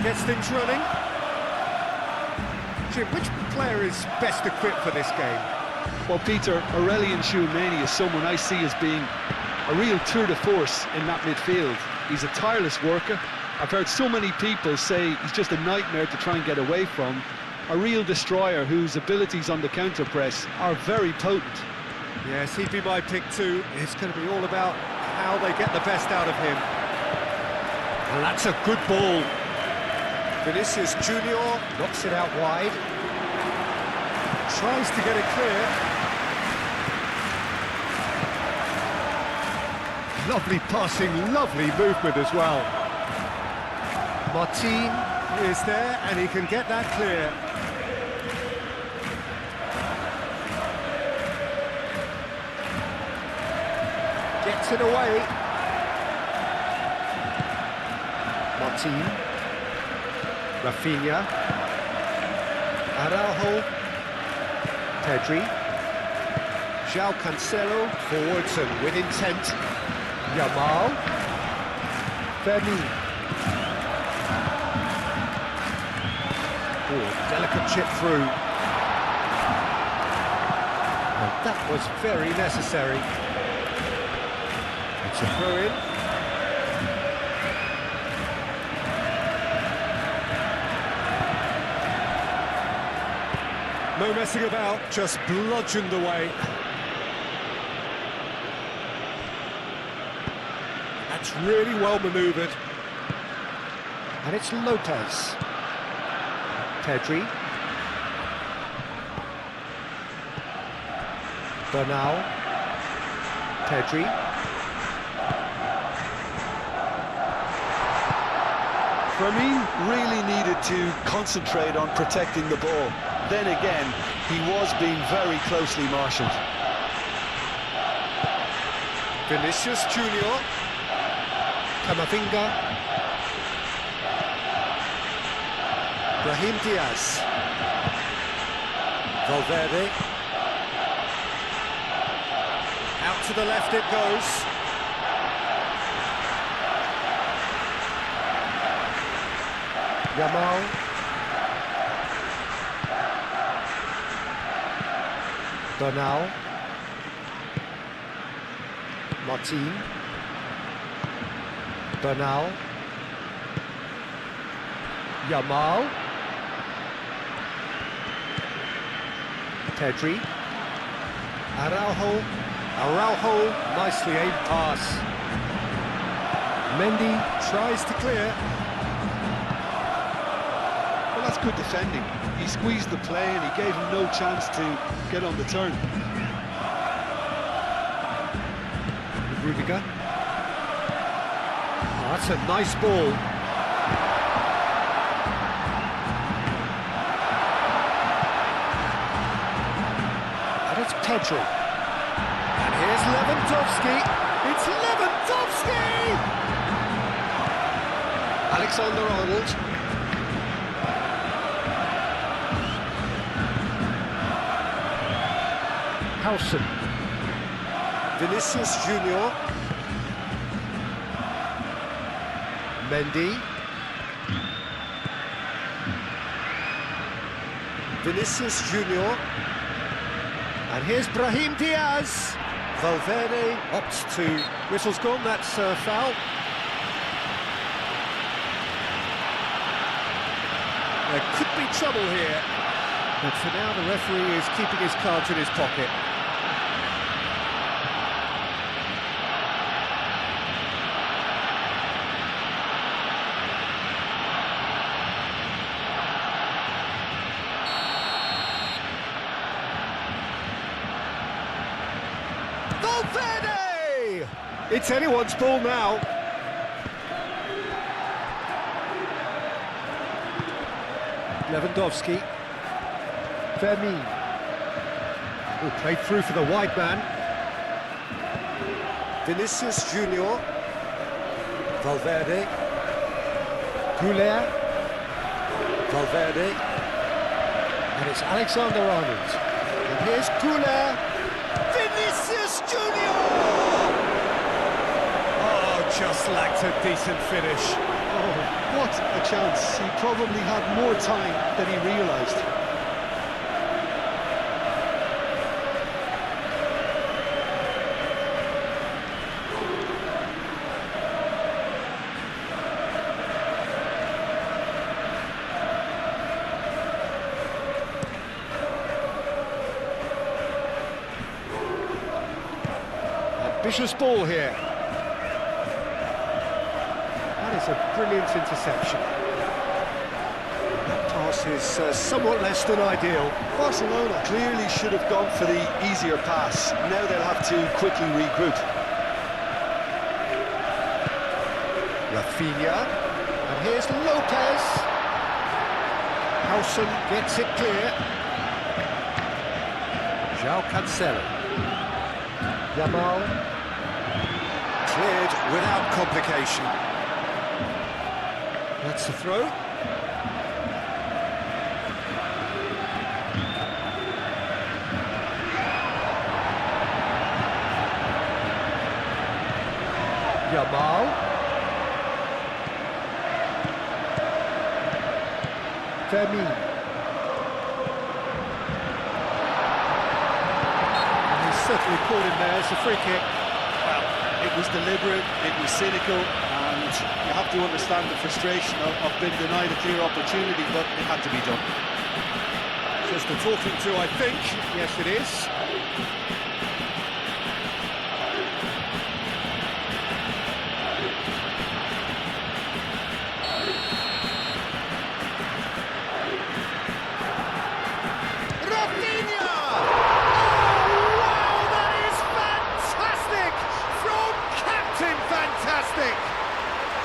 Gets things running. Jim, which player is best equipped for this game? Well, Peter, Aurelien Tchouameni is someone I see as being a real tour de force in that midfield. He's a tireless worker. I've heard so many people say he's just a nightmare to try and get away from. A real destroyer whose abilities on the counter-press are very potent. Yes, he'd be my pick too. It's going to be all about how they get the best out of him. Well, that's a good ball. Vinicius Junior knocks it out wide. Tries to get it clear. Lovely passing, lovely movement as well. Martin is there and he can get that clear. Gets it away. Martin. Rafinha. Araujo. Pedri. João Cancelo. Forwards and with intent. Yamal. Fermin. Oh, delicate chip through. And that was very necessary. It's a throw-in. No messing about, just bludgeoned away. That's really well manoeuvred. And it's Lopez. Pedri. Bernal. Pedri. Fermin really needed to concentrate on protecting the ball. Then again, he was being very closely marshalled. Vinicius Junior. Camavinga. Brahim Diaz. Valverde. Out to the left it goes. Yamal. Bernal. Martin. Bernal. Yamal. Pedri. Araujo, nicely aimed pass. Mendy tries to clear. Well, that's good defending. He squeezed the play and he gave him no chance to get on the turn. Rudiger. Oh, that's a nice ball. And it's Pedri. And here's Lewandowski. It's Lewandowski! Alexander-Arnold. Howson. Vinicius Junior. Mendy. Vinicius Junior. And here's Brahim Diaz. Valverde opts to... Whistle's gone, that's foul. There could be trouble here. But for now, the referee is keeping his cards in his pocket. Valverde! It's anyone's ball now. Lewandowski. Fermin. Oh, played through for the wide man. Vinicius Junior. Valverde. Goulet. Valverde. And it's Alexander-Arnold. And here's Goulet. Vinicius Junior! Oh, just lacked a decent finish. Oh, what a chance. He probably had more time than he realised. Ambitious ball here. That is a brilliant interception. That pass is somewhat less than ideal. Barcelona clearly should have gone for the easier pass. Now they'll have to quickly regroup. Rafinha, and here's Lopez. Howson gets it clear. João Cancelo. Yamal. Cleared without complication. That's the throw. Yamal. Fermin. And he's certainly caught him there. It's a free kick. Well, it was deliberate, it was cynical, and you have to understand the frustration of being denied a clear opportunity, but it had to be done. Just a talking to, I think. Yes, it is. Rafinha! Oh, wow, that is fantastic! From Captain Fantastic!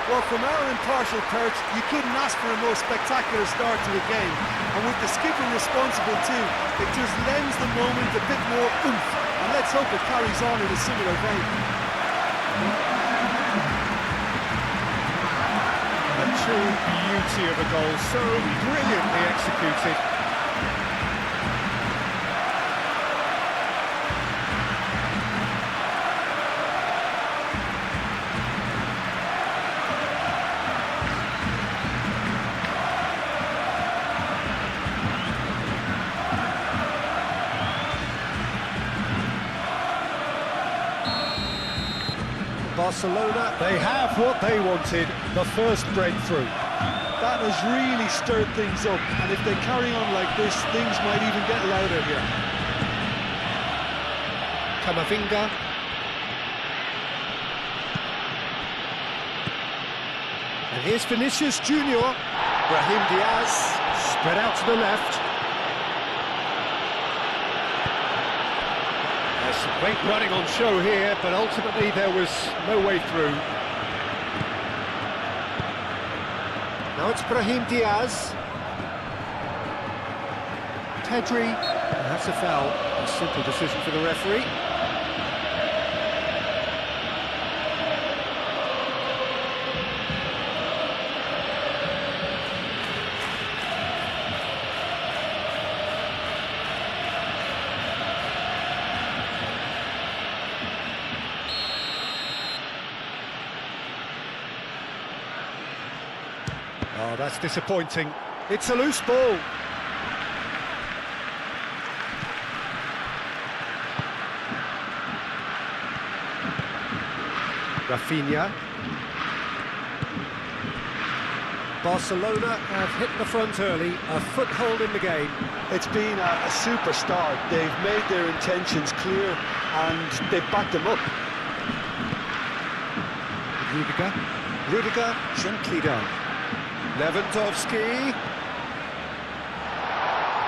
Well, from our impartial perch, you couldn't ask for a more spectacular start to the game. And with the skipper responsible too, it just lends the moment a bit more oomph. And let's hope it carries on in a similar vein. A true beauty of a goal, so brilliantly executed. Barcelona, they have what they wanted, the first breakthrough. That has really stirred things up, and if they carry on like this, things might even get louder here. Camavinga. And here's Vinicius Junior. Brahim Diaz, spread out to the left. There's some great running on show here, but ultimately there was no way through. Now it's Brahim Diaz. Pedri, and that's a foul. A simple decision for the referee. Oh, that's disappointing. It's a loose ball. Rafinha. Barcelona have hit the front early, a foothold in the game. It's been a super start. They've made their intentions clear and they've backed them up. Rudiger, gently done. Lewandowski.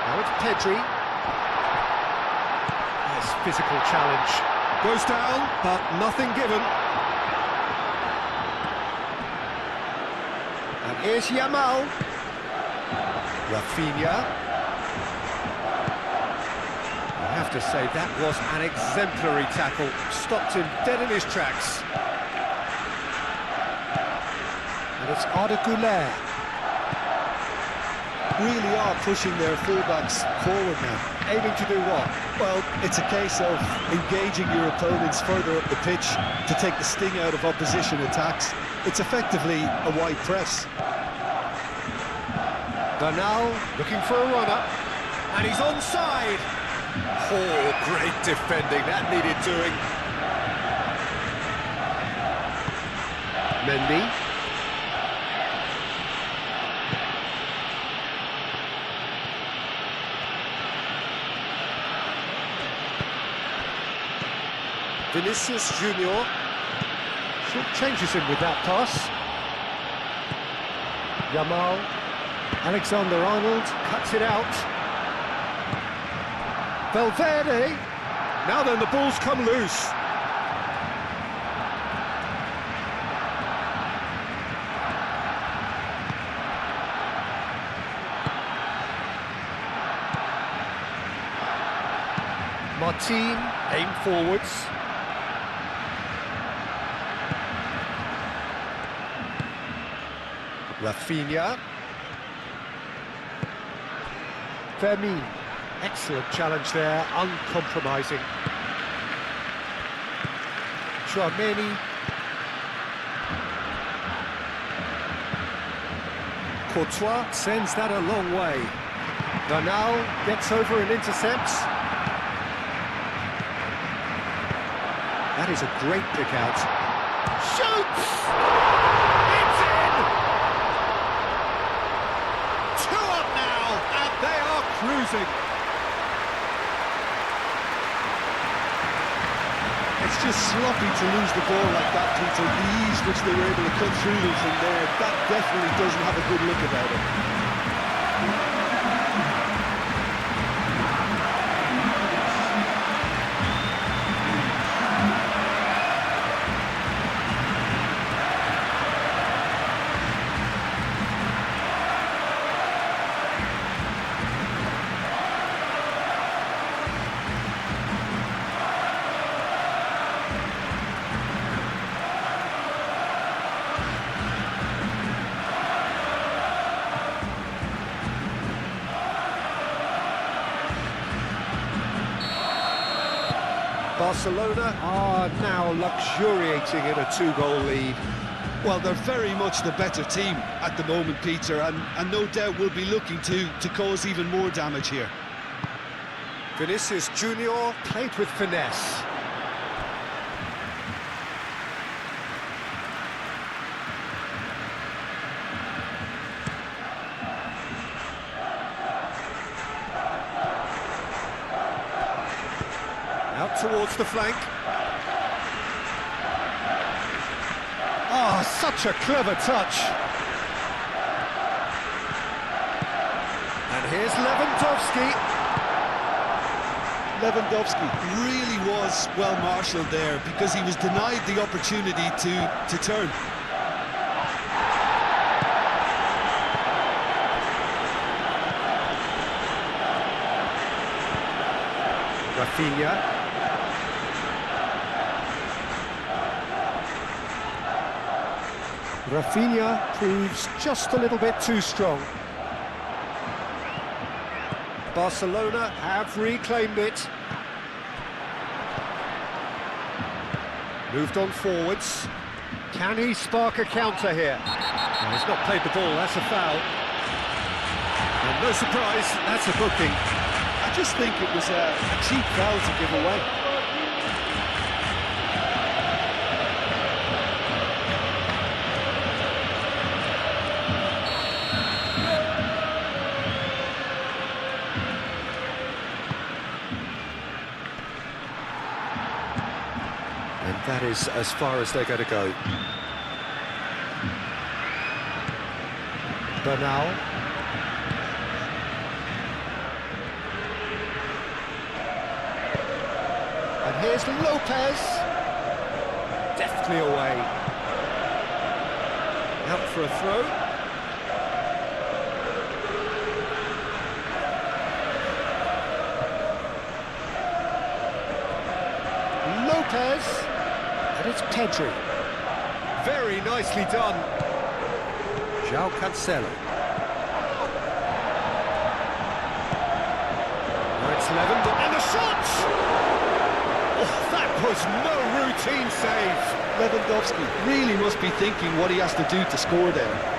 Now it's Pedri. Nice physical challenge. Goes down, but nothing given. And here's Yamal. Rafinha. I have to say, that was an exemplary tackle. Stopped him dead in his tracks. And it's Arda Güler. really are pushing their fullbacks forward now. Aiming to do what? Well, it's a case of engaging your opponents further up the pitch to take the sting out of opposition attacks. It's effectively a wide press. Bernal looking for a runner, and he's onside. Oh, great defending, that needed doing. Mendy. Vinicius Junior short changes him with that pass. Yamal, Alexander-Arnold cuts it out. Valverde. Now then, the ball's come loose. Martin, aim forwards. Rafinha. Fermin. Excellent challenge there, uncompromising. Chouameni. Courtois sends that a long way. Bernal gets over and intercepts. That is a great pick out. Shoots! It's in! 2 up now, and they are cruising. It's just sloppy to lose the ball like that, Peter. The ease which they were able to cut through them from there, that definitely doesn't have a good look about it. Barcelona are now luxuriating in a 2-goal lead. Well, they're very much the better team at the moment, Peter, and no doubt will be looking to cause even more damage here. Vinicius Junior played with finesse. Out towards the flank. Oh, such a clever touch. And here's Lewandowski. Lewandowski really was well marshalled there because he was denied the opportunity to turn. Rafinha. Rafinha proves just a little bit too strong. Barcelona have reclaimed it. Moved on forwards. Can he spark a counter here? No, he's not played the ball, that's a foul. And no surprise, that's a booking. I just think it was a cheap foul to give away. And that is as far as they're going to go. Bernal. And here's Lopez. Deftly away. Out for a throw. Lopez. And it's Pedri. Very nicely done. João Cancelo. And the shot! Oh, that was no routine save. Lewandowski really must be thinking what he has to do to score there.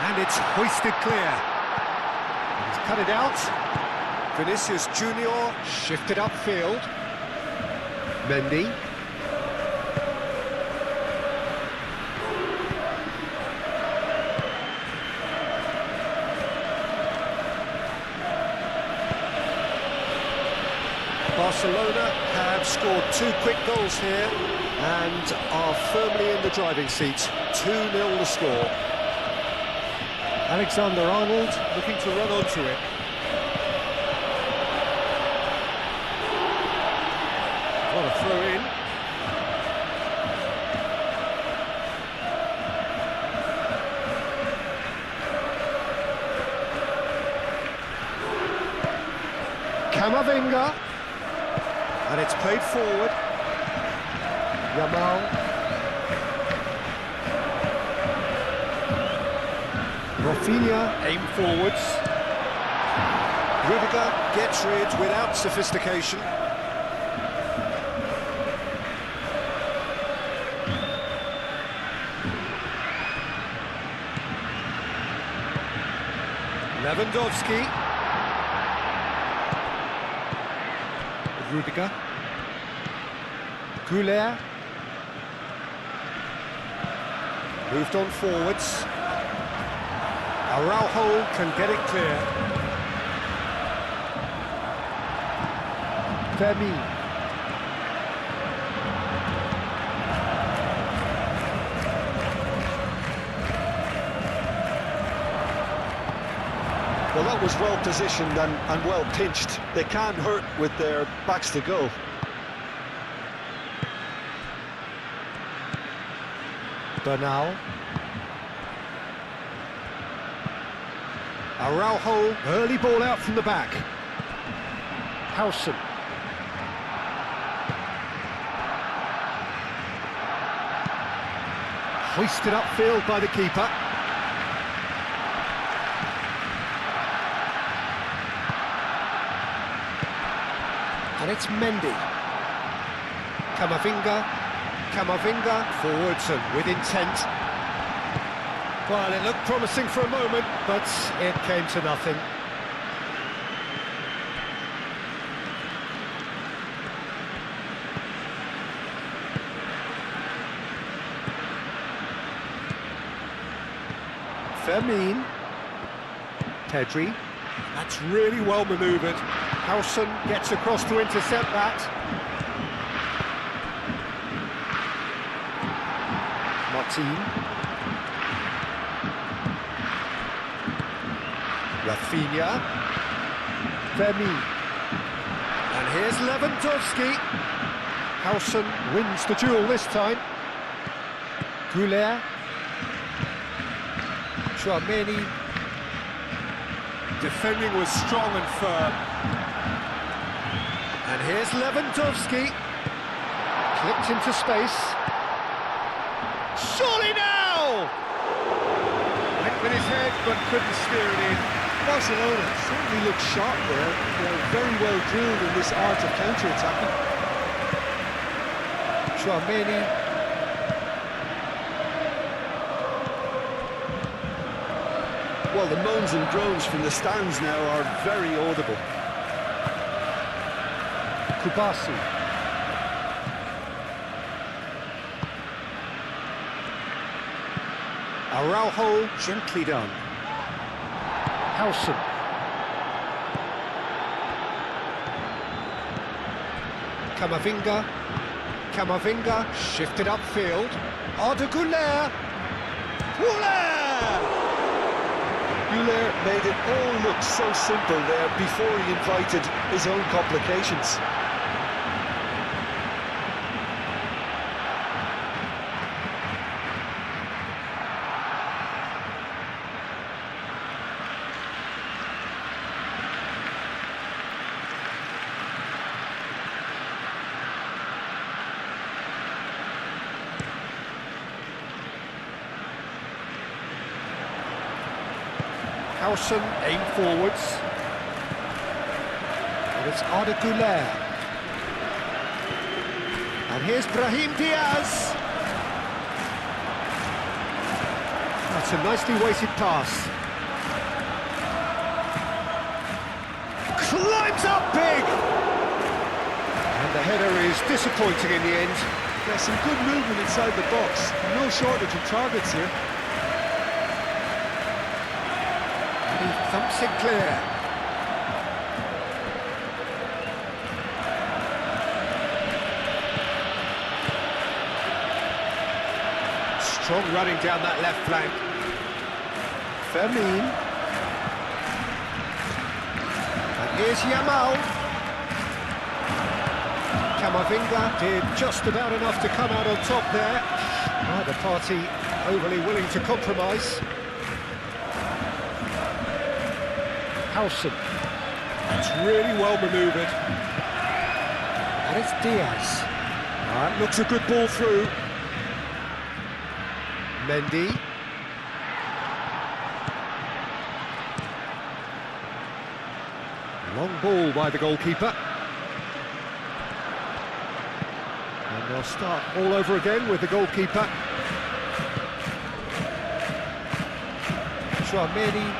And it's hoisted clear. He's cut it out. Vinicius Junior shifted upfield. Mendy. Barcelona have scored 2 quick goals here and are firmly in the driving seat. 2-0 the score. Alexander-Arnold looking to run onto it. What a throw in. Camavinga. And it's played forward. Yamal. Rafinha, aim forwards. Rudiger gets rid without sophistication. Lewandowski. Rudiger. Goulet. Moved on forwards. Araujo can get it clear. Fermin. Well, that was well positioned and well pinched. They can't hurt with their backs to goal. Bernal. Araujo, early ball out from the back. Howson. Hoisted upfield by the keeper. And it's Mendy. Camavinga, forwards and with intent. Well, it looked promising for a moment, but it came to nothing. Fermin. Pedri. That's really well manoeuvred. Howson gets across to intercept that. Martin. Rafinha. Fermin. And here's Lewandowski. Howson wins the duel this time. Goulet. Chouameni. Defending was strong and firm. And here's Lewandowski. Clipped into space. Surely now! Went with his head, but couldn't steer it in. Barcelona certainly looked sharp there. They're very well drilled in this art of counter-attacking. Chouameni. Well, the moans and groans from the stands now are very audible. Kubasi. Araujo, gently done. Howson. Camavinga, shifted upfield. Arda Güler. Güler made it all look so simple there before he invited his own complications. Howson aim forwards. And it's Arda Güler. And here's Brahim Diaz. That's a nicely weighted pass. Climbs up big! And the header is disappointing in the end. Yeah, some good movement inside the box. No shortage of targets here. And he thumps it clear. Strong running down that left flank. Fermin. And here's Yamal. Camavinga did just about enough to come out on top there. Neither party overly willing to compromise. Howson. That's really well manoeuvred. And it's Diaz. That looks a good ball through. Mendy. Long ball by the goalkeeper. And they'll start all over again with the goalkeeper. Chouameni.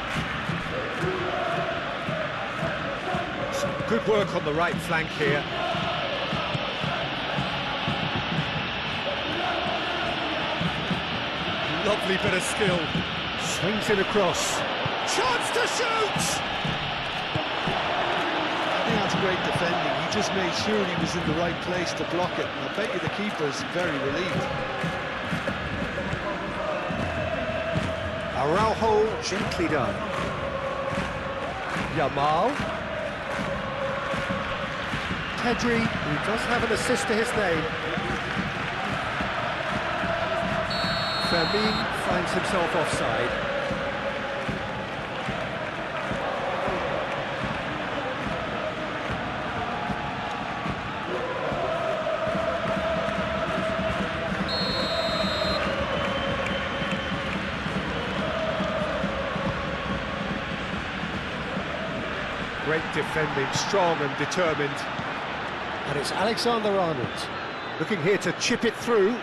Some good work on the right flank here. Lovely bit of skill. Swings it across. Chance to shoot! I think that's great defending. He just made sure he was in the right place to block it. And I bet you the keeper's very relieved. Araujo gently done. Yamal. Pedri, who does have an assist to his name. Fermin finds himself offside. Great defending, strong and determined. And it's Alexander-Arnold looking here to chip it through.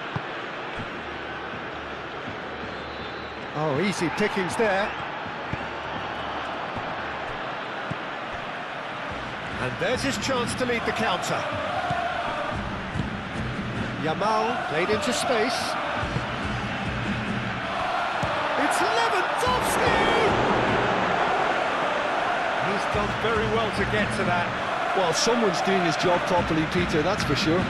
Oh, easy pickings there. And there's his chance to lead the counter. Yamal played into space. It's Lewandowski! He's done very well to get to that. Well, someone's doing his job properly, Peter, that's for sure.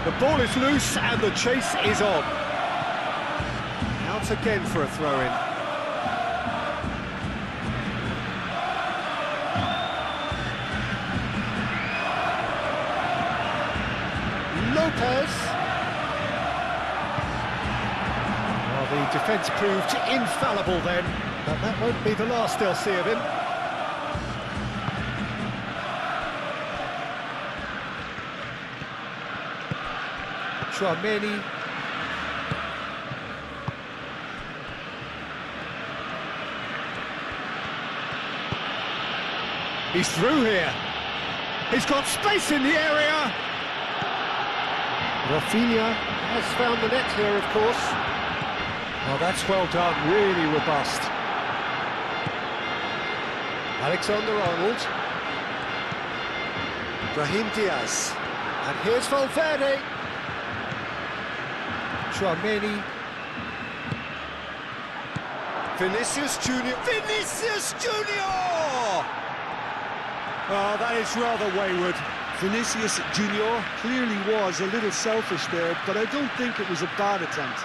The ball is loose and the chase is on. Out again for a throw-in. Lopez. Well, the defence proved infallible then, but that won't be the last they'll see of him. Chouameni. He's through here. He's got space in the area. Rafinha has found the net here, of course. Oh, that's well done, really robust. Alexander-Arnold. Brahim Diaz. And here's Valverde. Chouameni. Vinicius Junior. Vinicius Junior! Oh, that is rather wayward. Vinicius Junior clearly was a little selfish there, but I don't think it was a bad attempt.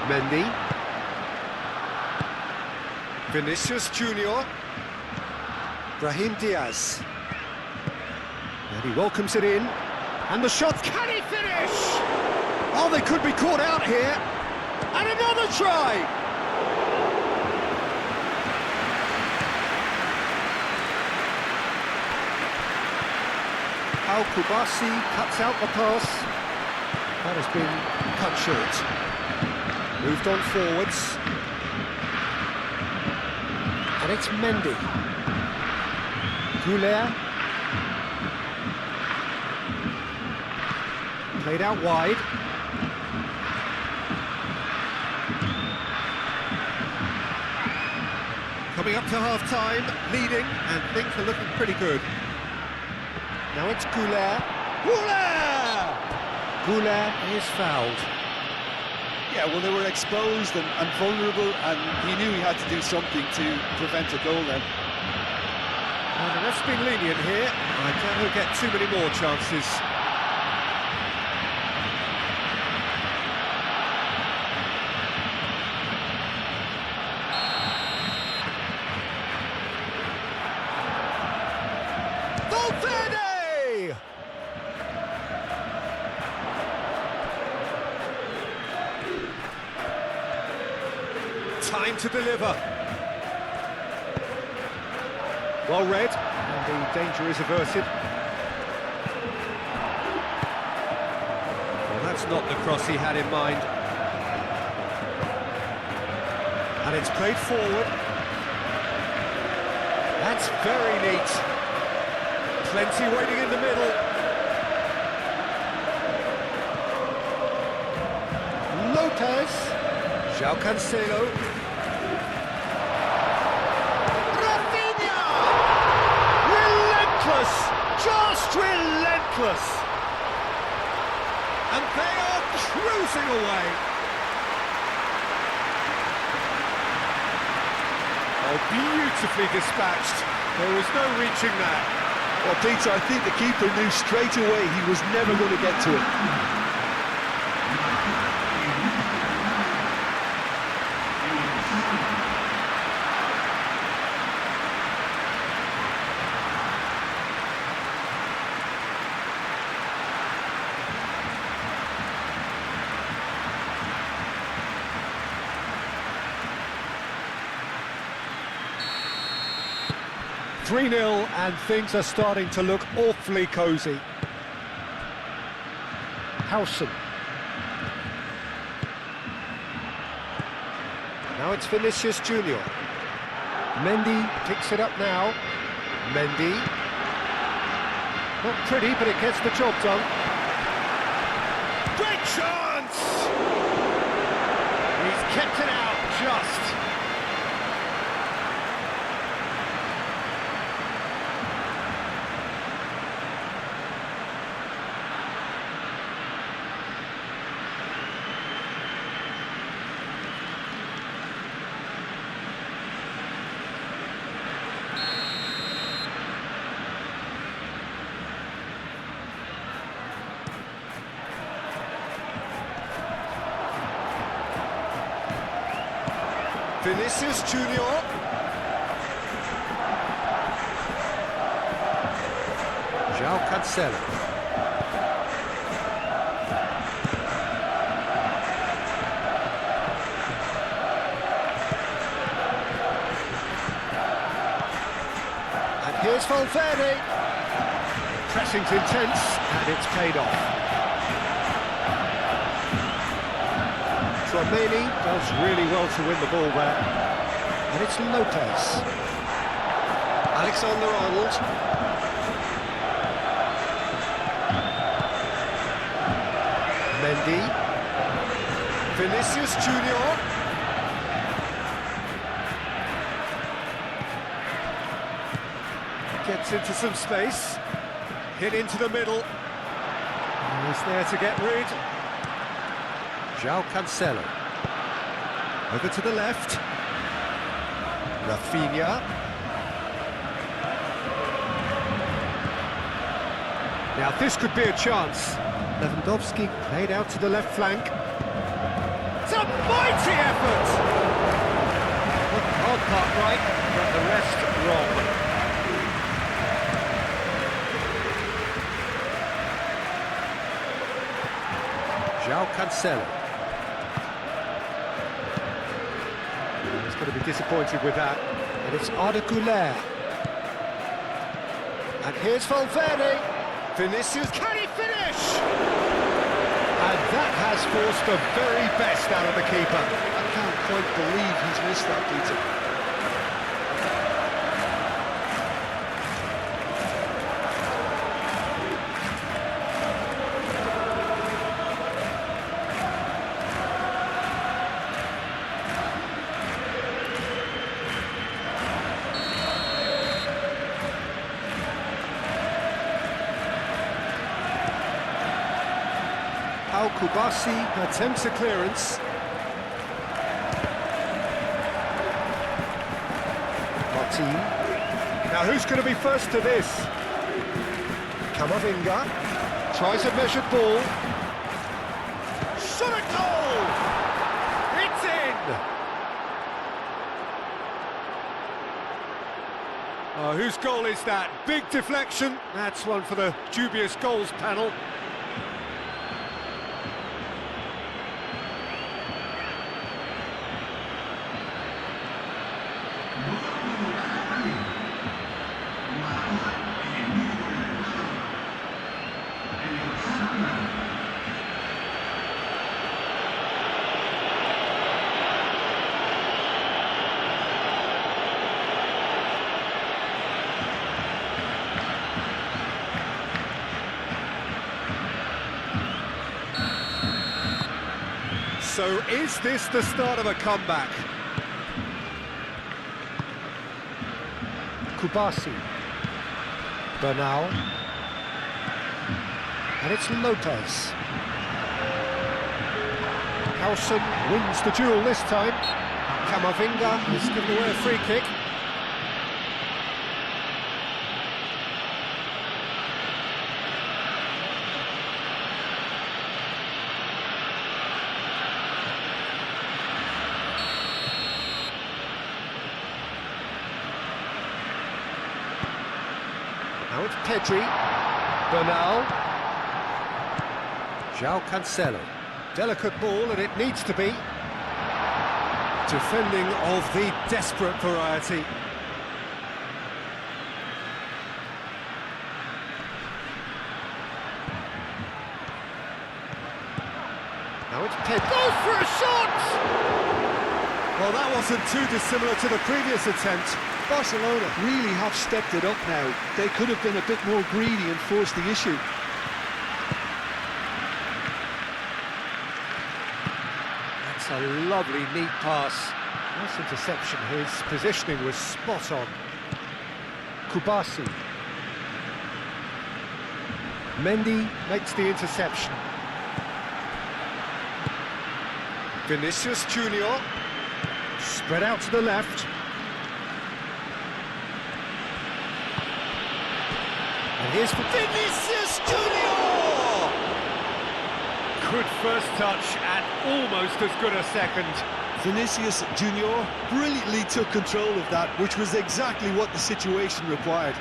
Mendy. Vinicius Junior. Brahim Diaz. And he welcomes it in. And the shot, can he finish? Oh, they could be caught out here. And another try! Al-Kubasi cuts out the pass. That has been cut short. Moved on forwards. And it's Mendy. Goulet. Played out wide. Coming up to half-time, leading, and things are looking pretty good. Now it's Goulet. Goulet is fouled. Yeah, well, they were exposed and vulnerable, and he knew he had to do something to prevent a goal then. And the ref's been lenient here. I doubt he'll get too many more chances. Valverde! Time to deliver. Well read, and the danger is averted. Well, that's not the cross he had in mind. And it's played forward. That's very neat. Plenty waiting in the middle. Lopez. João Cancelo. Rafinha! Relentless! Just relentless! And they are cruising away. Oh, beautifully dispatched. There was no reaching that. Well, Peter, I think the keeper knew straight away he was never going to get to it. 3-0, and things are starting to look awfully cosy. Howson. Now it's Vinicius Junior. Mendy picks it up now. Mendy. Not pretty, but it gets the job done. Great chance! He's kept it out just. Vinicius Junior. João Cancelo. And here's Valverde. Pressing's intense, and it's paid off. Romani does really well to win the ball there. And it's Lopez. Alexander-Arnold. Mendy. Vinicius Junior. Gets into some space. Hit into the middle. He's there to get rid. João Cancelo. Over to the left. Rafinha. Now this could be a chance. Lewandowski played out to the left flank. It's a mighty effort! What hard part right, but the rest wrong. João Cancelo. He's going to be disappointed with that. And it's Arda Güler. And here's Valverde. Vinicius, can he finish? And that has forced the very best out of the keeper. I can't quite believe he's missed that, Peter. Kubasi attempts a clearance. Martin. Now who's going to be first to this? Camavinga tries a measured ball. Shot a goal! It's in! Oh, whose goal is that? Big deflection. That's one for the dubious goals panel. So is this the start of a comeback? Kubasi. Bernal. And it's Lopez. Howson wins the duel this time. Camavinga has given away a free kick. Now it's Pedri, Bernal, João Cancelo. Delicate ball, and it needs to be. Defending of the desperate variety. Now it's Pedri. Goes for a shot! Well, that wasn't too dissimilar to the previous attempt. Barcelona really have stepped it up now. They could have been a bit more greedy and forced the issue. That's a lovely, neat pass. Nice interception. His positioning was spot on. Kubasi. Mendy makes the interception. Vinicius Junior. Spread out to the left. And here's Vinicius Junior! Good first touch and almost as good a second. Vinicius Junior brilliantly took control of that, which was exactly what the situation required.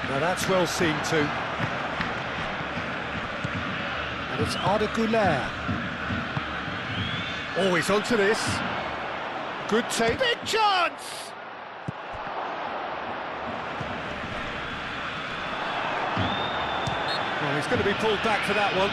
Now that's well seen too. And it's Arda Güler. Oh, he's onto this. Good take. Big chance! Well, he's going to be pulled back for that one.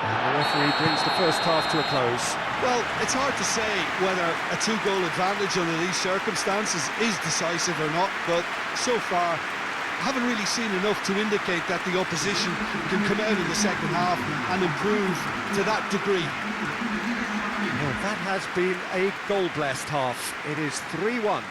And the referee brings the first half to a close. Well, it's hard to say whether a two-goal advantage under these circumstances is decisive or not, but so far I haven't really seen enough to indicate that the opposition can come out in the second half and improve to that degree. Well, that has been a goal-blessed half. It is 3-1.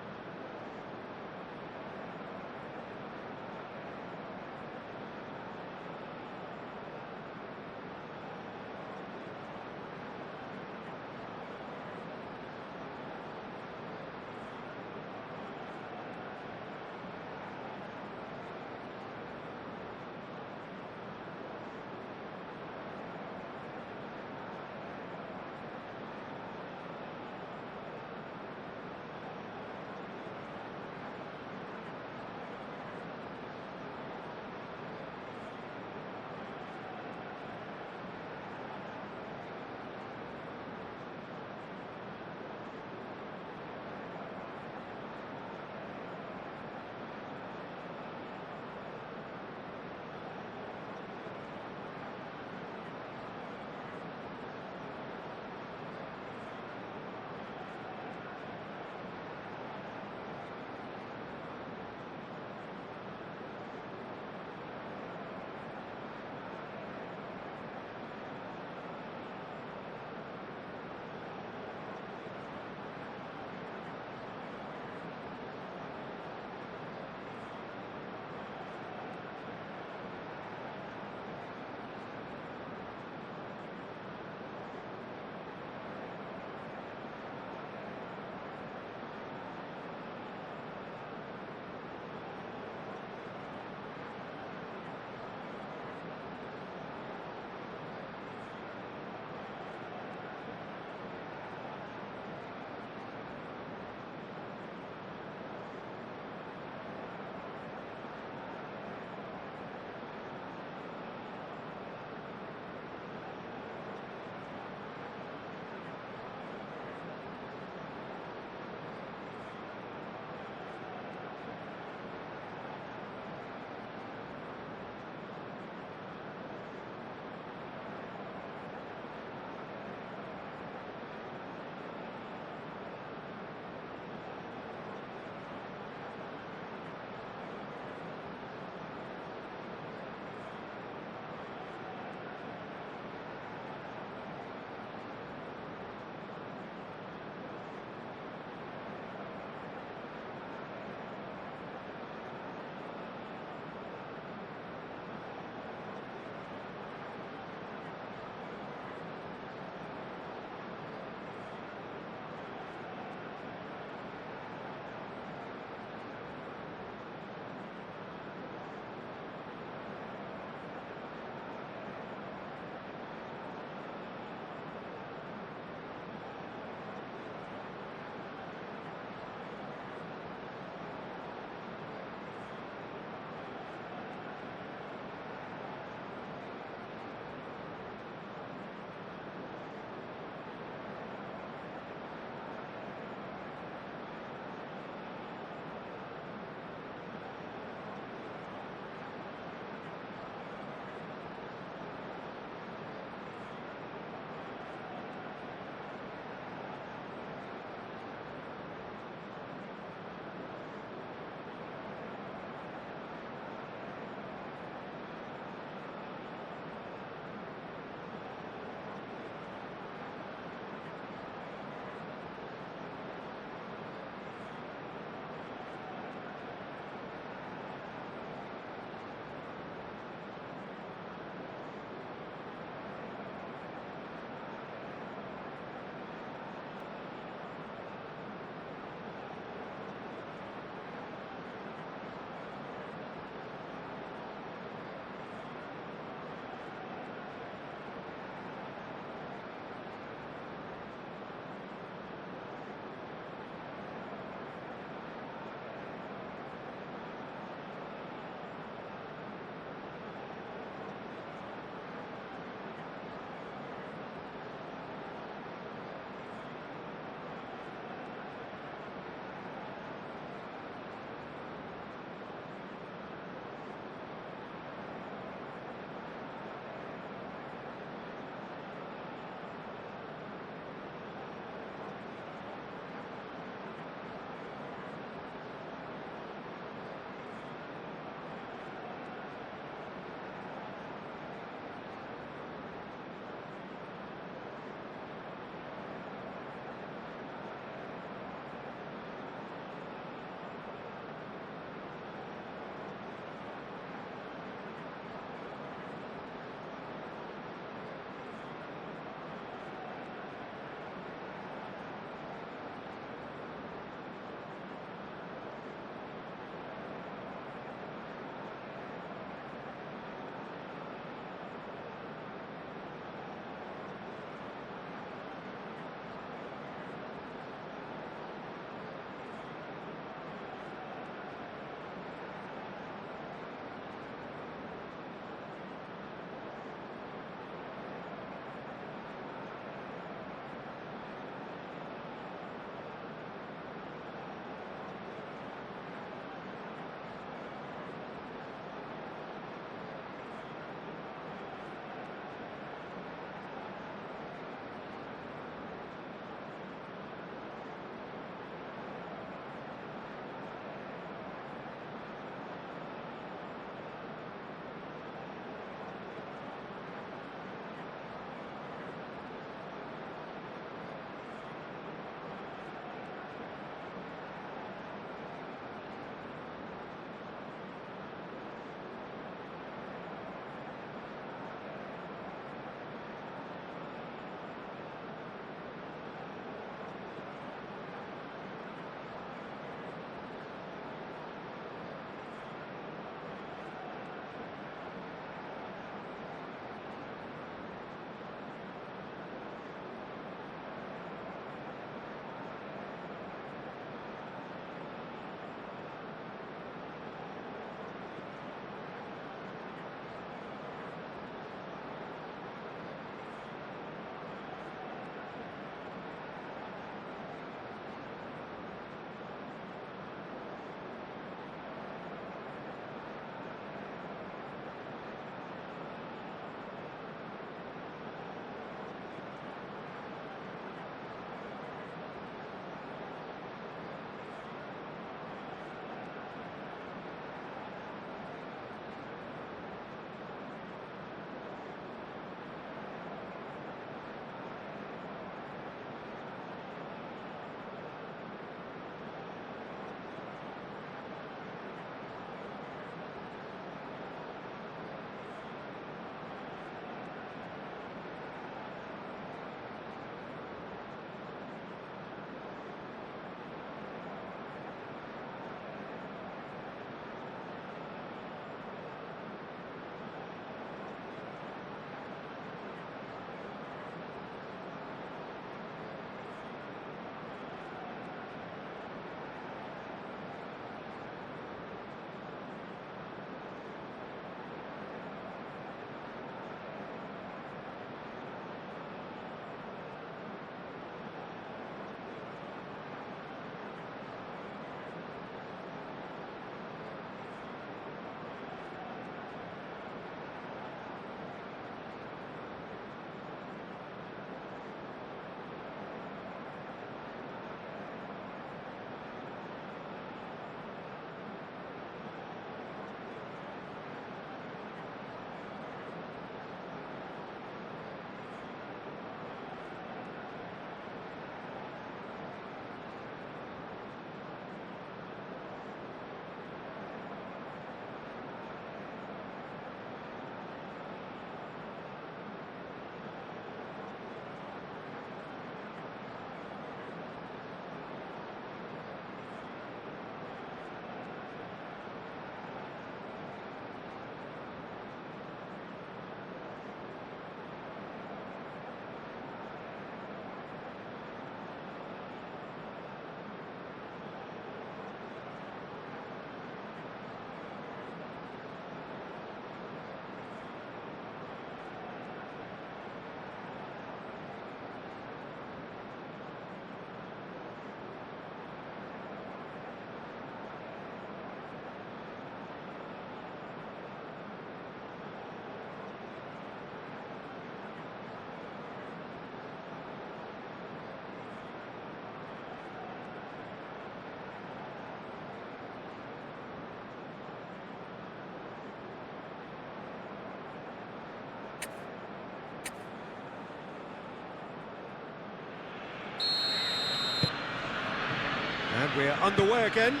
And we're underway again.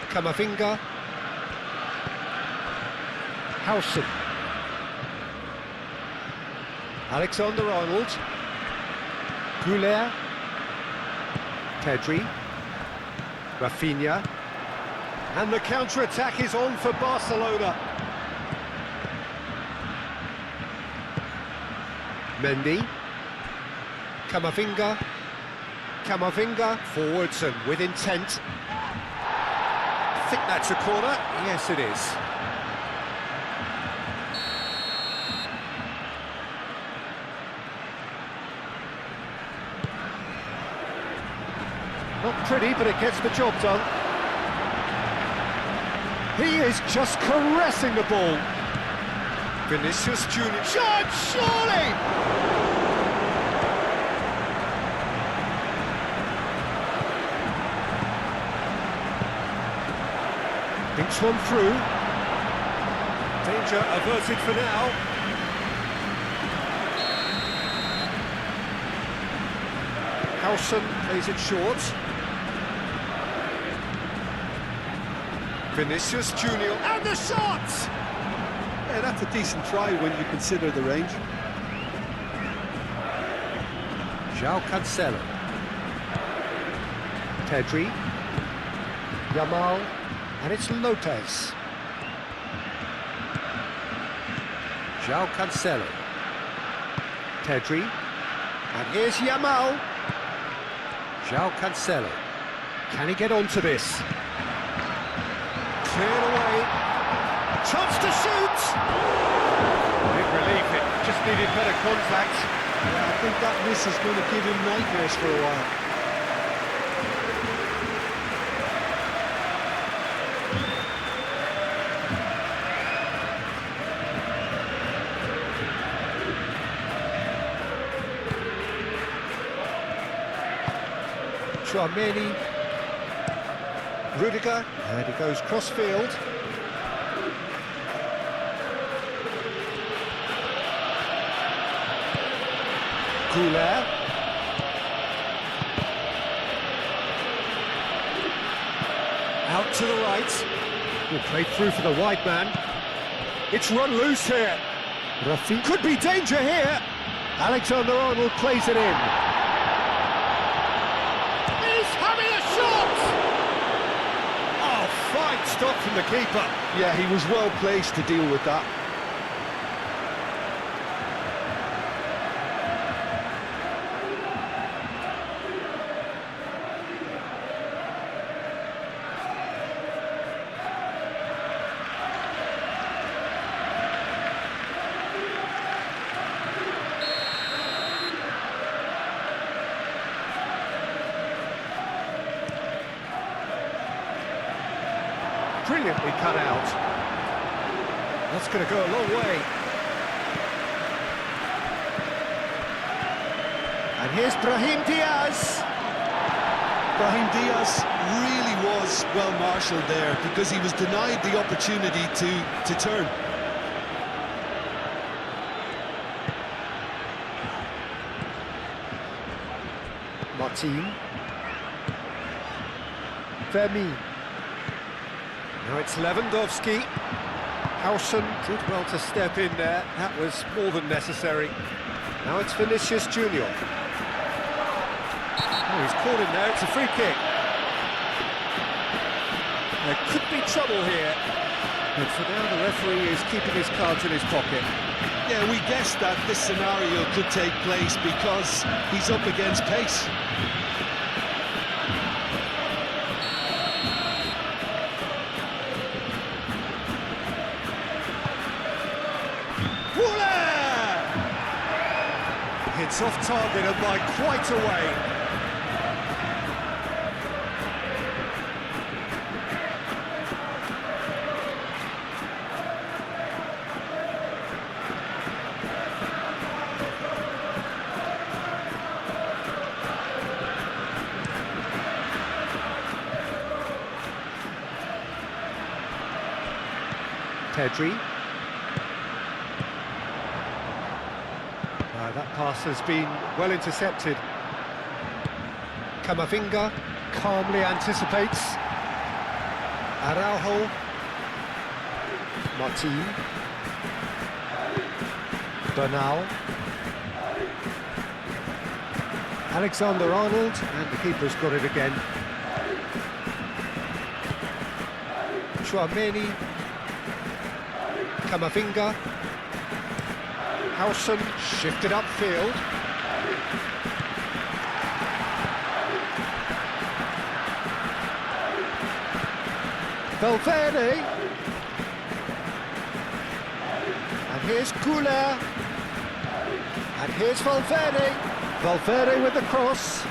Camavinga. Howson. Alexander-Arnold. Goulet. Pedri. Rafinha. And the counter-attack is on for Barcelona. Mendy. Camavinga. Camavinga forwards and with intent. I think that's a corner. Yes, it is. Not pretty, but it gets the job done. He is just caressing the ball. Vinicius Junior. Shot, surely! Thinks one through. Danger averted for now. Howson plays it short. Vinicius Junior, and the shot! Yeah, that's a decent try when you consider the range. João Cancelo. Pedri. Yamal. And it's Lopez. João Cancelo. Pedri. And here's Yamal. João Cancelo. Can he get onto this? Cleared away. Chance to shoot! Big relief, it just needed better contact. Yeah, I think that miss is going to give him nightmares for a while. Tchouaméni, Rudiger, and he goes cross-field. Goulet. Out to the right. Good play through for the wide man. It's run loose here. Rafinha. Could be danger here. Alexander-Arnold plays it in. Fine stop from the keeper. Yeah, he was well placed to deal with that. Brilliantly cut out. That's going to go a long way. And here's Brahim Diaz. Brahim Diaz really was well marshalled there because he was denied the opportunity to turn. Martin. Fermi. Now it's Lewandowski. Howson did well to step in there. That was more than necessary. Now it's Vinicius Junior. Oh, he's caught in there. It's a free kick. There could be trouble here. But for now, the referee is keeping his cards in his pocket. Yeah, we guessed that this scenario could take place because he's up against pace. It's off target and by quite a way. Pedri. That pass has been well intercepted. Camavinga calmly anticipates. Araujo. Martin. Bernal. Alexander-Arnold, and the keeper's got it again. Chouameni. Camavinga. Howson shifted upfield. Valverde. And here's Goulart. And here's Valverde. Valverde with the cross.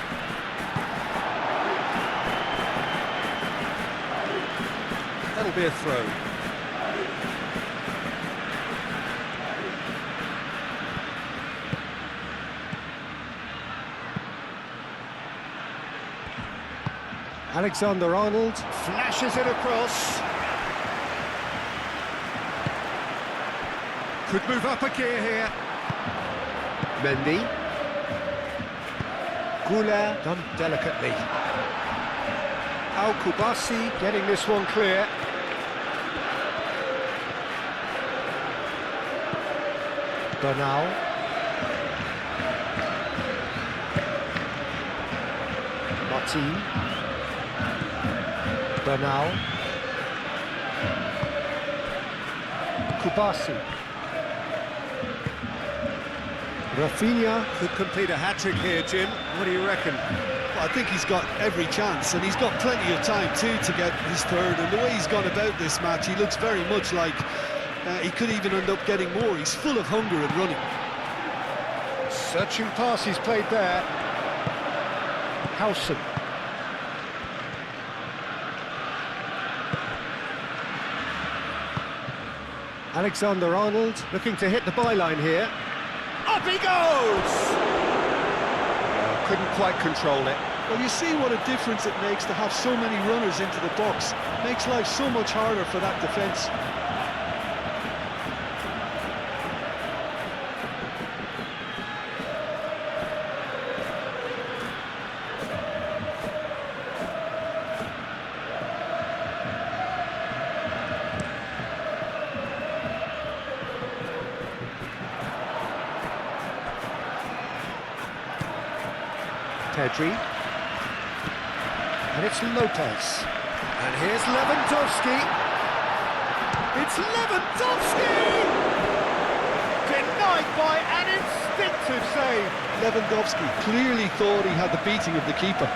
That'll be a throw. Alexander-Arnold flashes it across. Could move up a gear here. Mendy. Goulart done delicately. Al-Kubasi getting this one clear. Bernal. Martin. Bernal. Kubasi. Rafinha could complete a hat-trick here, Jim. What do you reckon? Well, I think he's got every chance, and he's got plenty of time too to get his third. And the way he's gone about this match, he looks very much like he could even end up getting more. He's full of hunger and running. Searching pass he's played there. Howson. Alexander-Arnold looking to hit the byline here. Up he goes! Couldn't quite control it. Well, you see what a difference it makes to have so many runners into the box. Makes life so much harder for that defence. Pedri. And it's Lopez. And here's Lewandowski. It's Lewandowski! Denied by an instinctive save. Lewandowski clearly thought he had the beating of the keeper.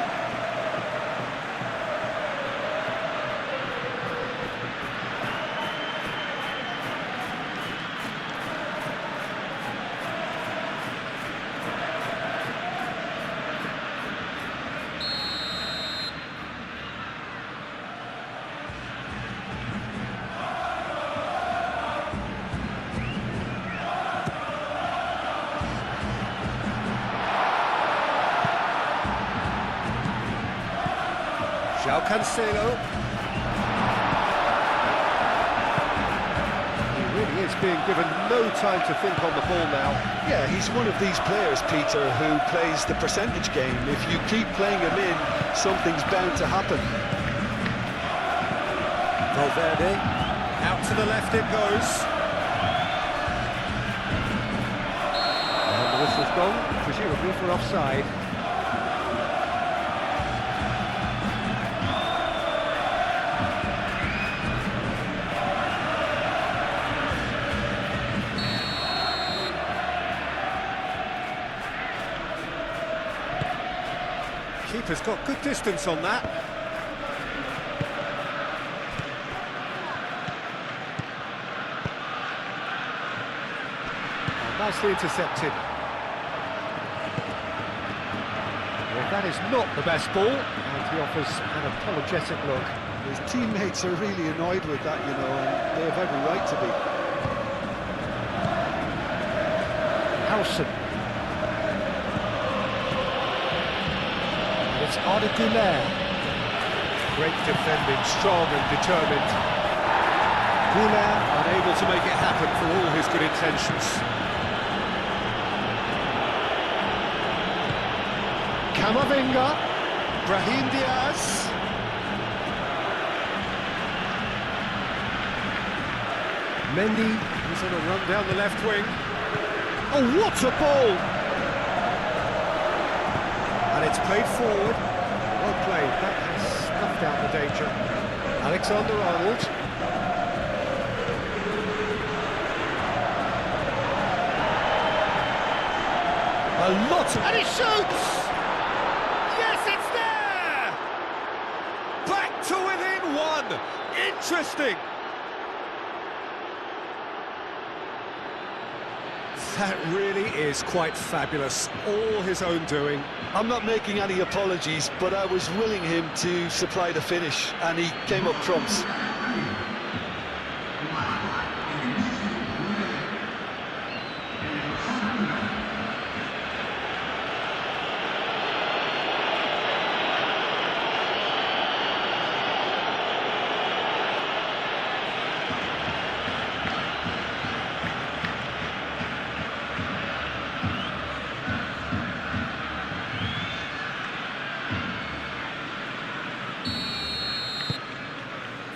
João Cancelo. He really is being given no time to think on the ball now. Yeah, he's one of these players, Peter, who plays the percentage game. If you keep playing him in, something's bound to happen. Valverde, out to the left it goes. And the whistle's gone, presumably for offside. Keeper's got good distance on that. And nicely intercepted. Well, that is not the best ball, and he offers an apologetic look. His teammates are really annoyed with that, you know, and they have every right to be. Howson. It's Arda Goulart. Great defending, strong and determined. Goulart unable to make it happen for all his good intentions. Camavinga, Brahim Diaz. Mendy, he's on a run down the left wing. Oh, what a ball! And it's played forward. Well played, that has snuffed out the danger. Alexander-Arnold. A lot, and he shoots! Yes, it's there! Back to within one! Interesting! That really is quite fabulous, all his own doing. I'm not making any apologies, but I was willing him to supply the finish, and he came up trumps.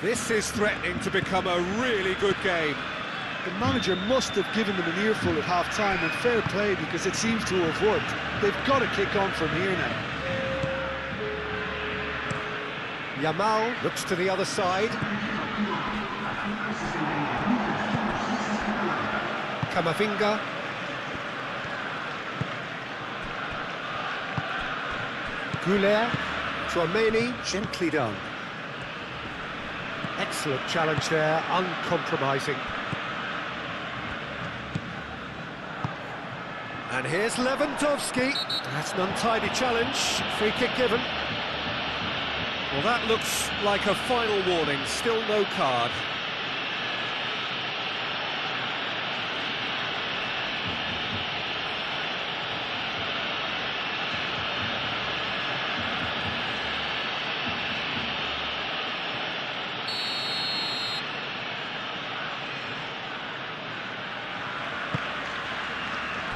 This is threatening to become a really good game. The manager must have given them an earful at half-time, and fair play, because it seems to have worked. They've got to kick on from here now. Yamal looks to the other side. Camavinga. Goulet. Chouameni, gently done. Excellent challenge there, uncompromising. And here's Lewandowski. That's an untidy challenge. Free kick given. Well, that looks like a final warning. Still no card.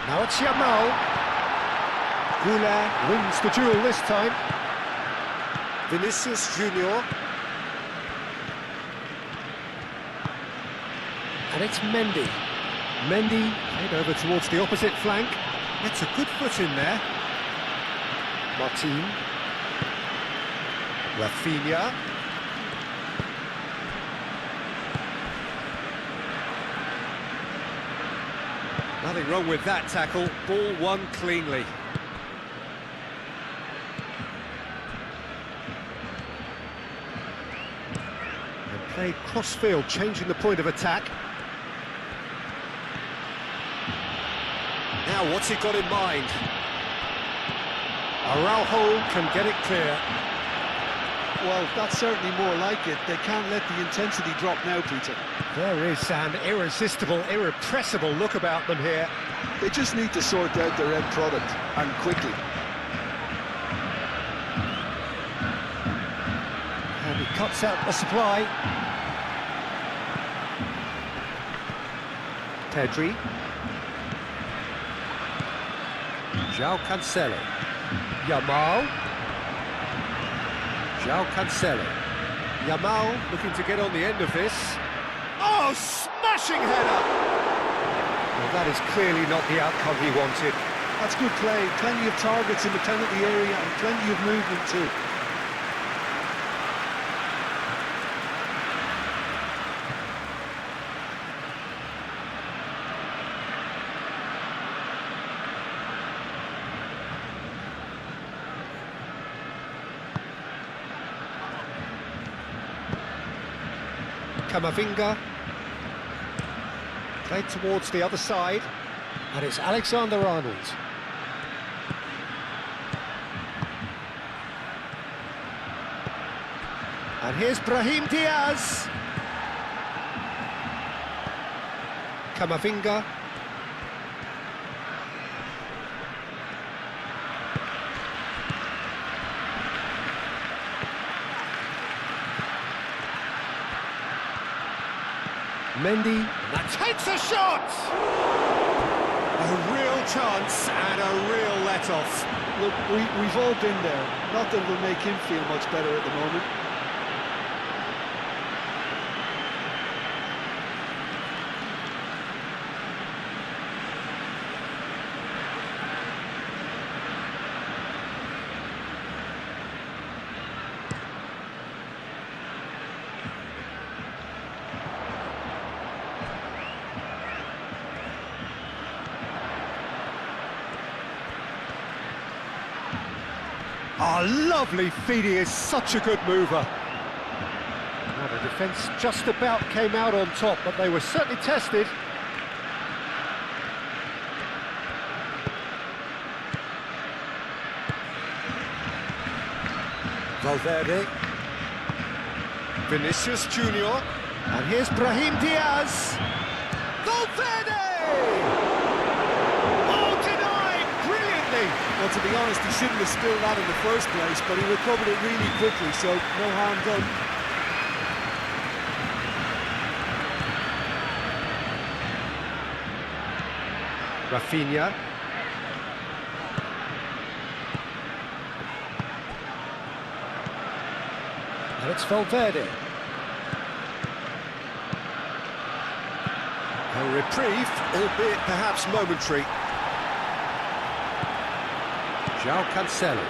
Now it's Yamal. Goulet wins the duel this time. Vinicius Junior. And it's Mendy. Mendy played over towards the opposite flank. That's a good foot in there. Martin. Rafinha. Nothing wrong with that tackle. Ball won cleanly. And played cross-field, changing the point of attack. Now, what's he got in mind? Araujo can get it clear. Well, that's certainly more like it. They can't let the intensity drop now, Peter. There is an irresistible, irrepressible look about them here. They just need to sort out their end product, and quickly. And he cuts out the supply. Pedri. João Cancelo. Yamal. João Cancelo. Yamal looking to get on the end of this. Oh, smashing header! Well, that is clearly not the outcome he wanted. That's good play. Plenty of targets in the penalty area and plenty of movement too. Camavinga. Played towards the other side. And it's Alexander-Arnold. And here's Brahim Diaz. Camavinga. Mendy, that takes a shot! A real chance and a real let-off. Look, we've all been there. Not that it'll make him feel much better at the moment. Oh, lovely feed, he is such a good mover. Well, the defence just about came out on top, but they were certainly tested. Valverde. Vinicius Junior. And here's Brahim Diaz. Valverde! Well, to be honest, he shouldn't have spilled that in the first place, but he recovered it really quickly, so no harm done. Rafinha. And it's Valverde. A reprieve, albeit perhaps momentary. João Cancelo.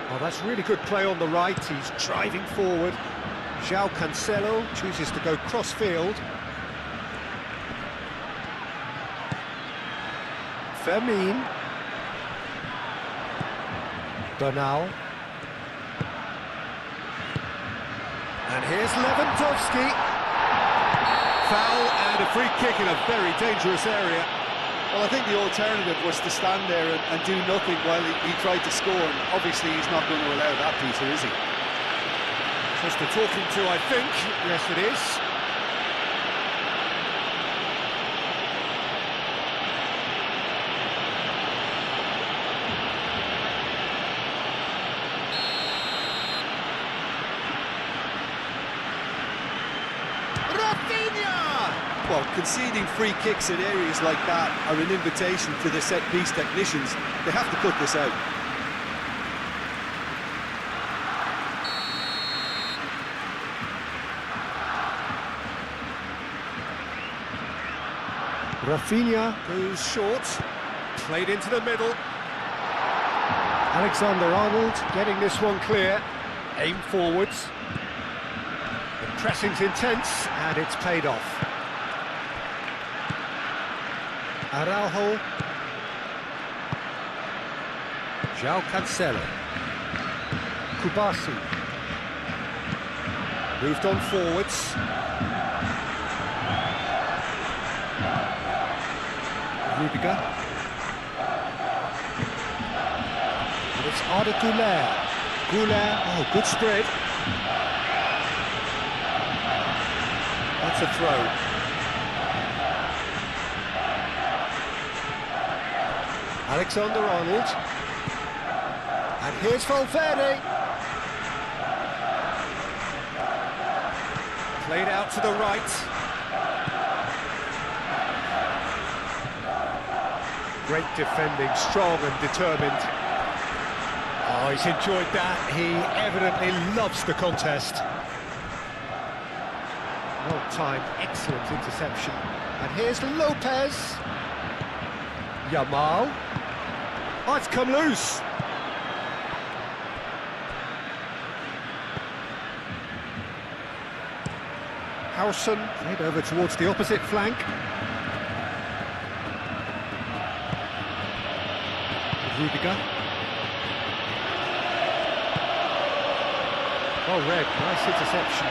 Oh, that's really good play on the right. He's driving forward. João Cancelo chooses to go cross-field. Fermin. Bernal. And here's Lewandowski. Foul and a free kick in a very dangerous area. Well, I think the alternative was to stand there and do nothing while he tried to score, and obviously he's not going to allow that, Peter, is he? Just a talking to, I think. Yes, it is. Well, conceding free kicks in areas like that are an invitation to the set-piece technicians. They have to cut this out. Rafinha goes short, played into the middle. Alexander-Arnold getting this one clear, aim forwards. The pressing's intense and it's paid off. Araujo. João Cancelo. Kubasi. Moved on forwards. Rudiger. And it's Arda Güler. Güler, oh, good spread. That's a throw. Alexander-Arnold. And here's Valverde. Played out to the right. Great defending, strong and determined. Oh, he's enjoyed that. He evidently loves the contest. Well timed, excellent interception. And here's Lopez. Yamal. Oh, it's come loose. Howson played over towards the opposite flank. Rudiger. Well read, nice interception.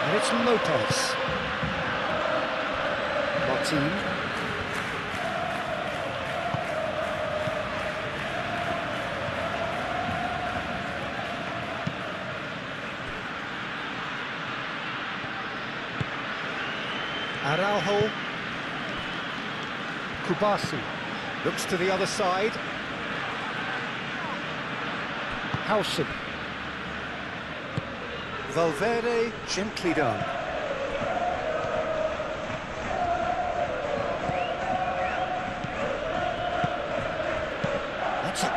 And it's Lopez. Martin. Araujo. Kubasi looks to the other side. Howson. Valverde, gently done.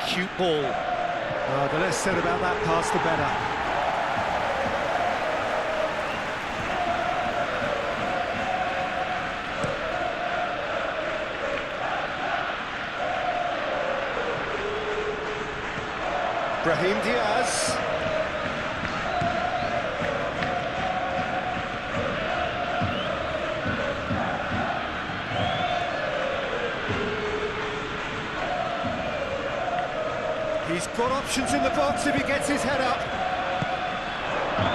cute ball. The less said about that pass, the better. Brahim Diaz. He's got options in the box if he gets his head up.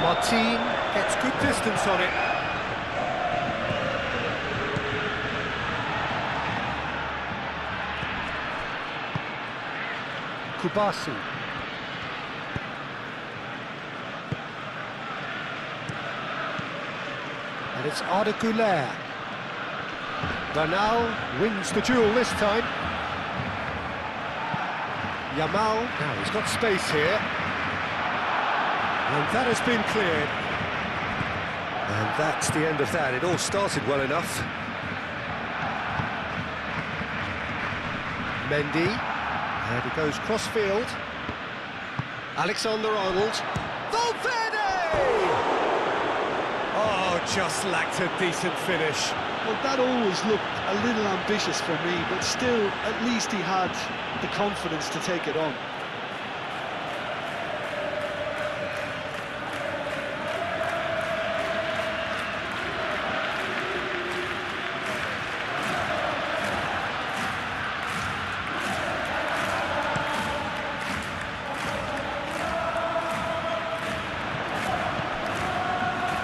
Martin gets good distance on it. Kubasi. And it's Arda Güler. Bernal wins the duel this time. Yamal, now he's got space here. And that has been cleared. And that's the end of that. It all started well enough. Mendy. And he goes cross-field. Alexander-Arnold. Valverde! Oh, just lacked a decent finish. Well, that always looked a little ambitious for me, but still, at least he had the confidence to take it on.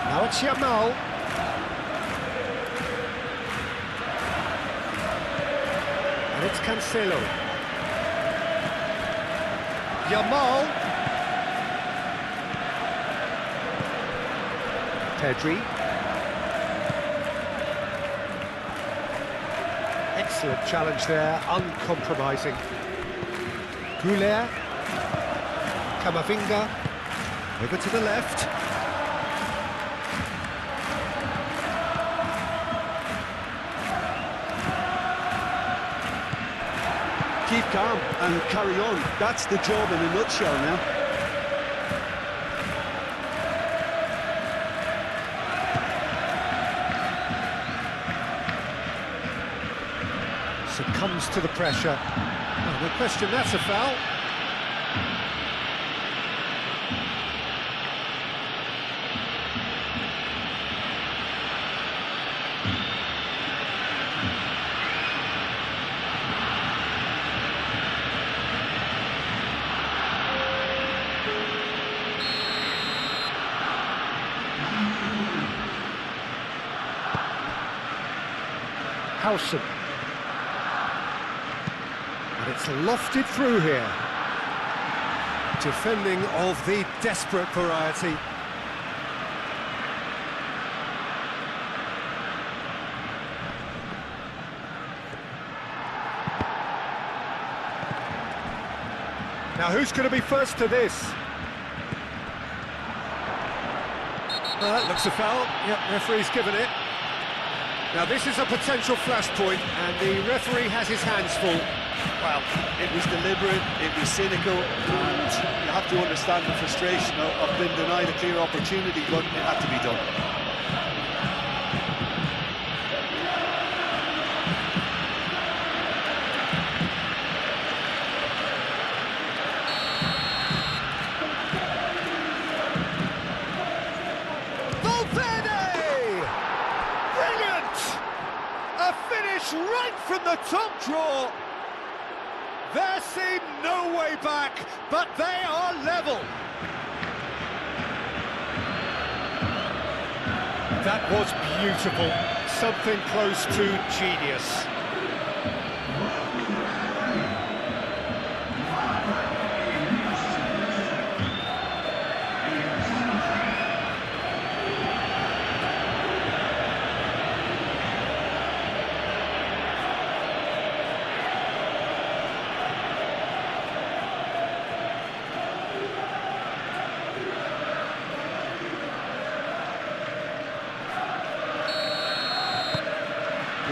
Now it's Yamal. And it's Cancelo. Yamal. Pedri. Excellent challenge there, uncompromising. Güler. Camavinga. Over to the left. Keep calm and carry on. That's the job in a nutshell now. Succumbs to the pressure. Oh, no question, that's a foul. Howson. And it's lofted through here. Defending of the desperate variety. Now who's going to be first to this? Well, that looks a foul. Yep, referee's given it. Now this is a potential flashpoint, and the referee has his hands full. Well, it was deliberate, it was cynical, and you have to understand the frustration of being denied a clear opportunity, but it had to be done. Right from the top draw. There seemed no way back, but they are level. That was beautiful, something close to genius.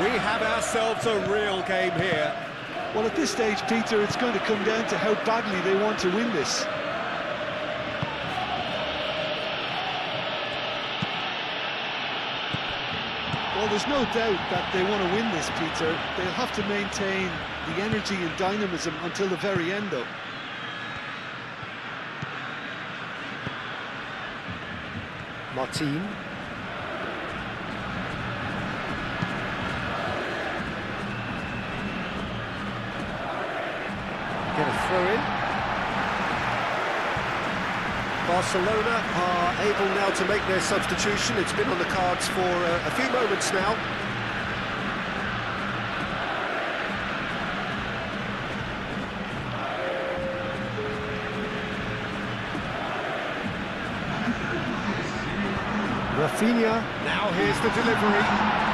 We have ourselves a real game here. Well, at this stage, Peter, it's going to come down to how badly they want to win this. Well, there's no doubt that they want to win this, Peter. They'll have to maintain the energy and dynamism until the very end, though. Martin. Get a throw in. Barcelona are able now to make their substitution. It's been on the cards for a few moments now. Rafinha, now here's the delivery.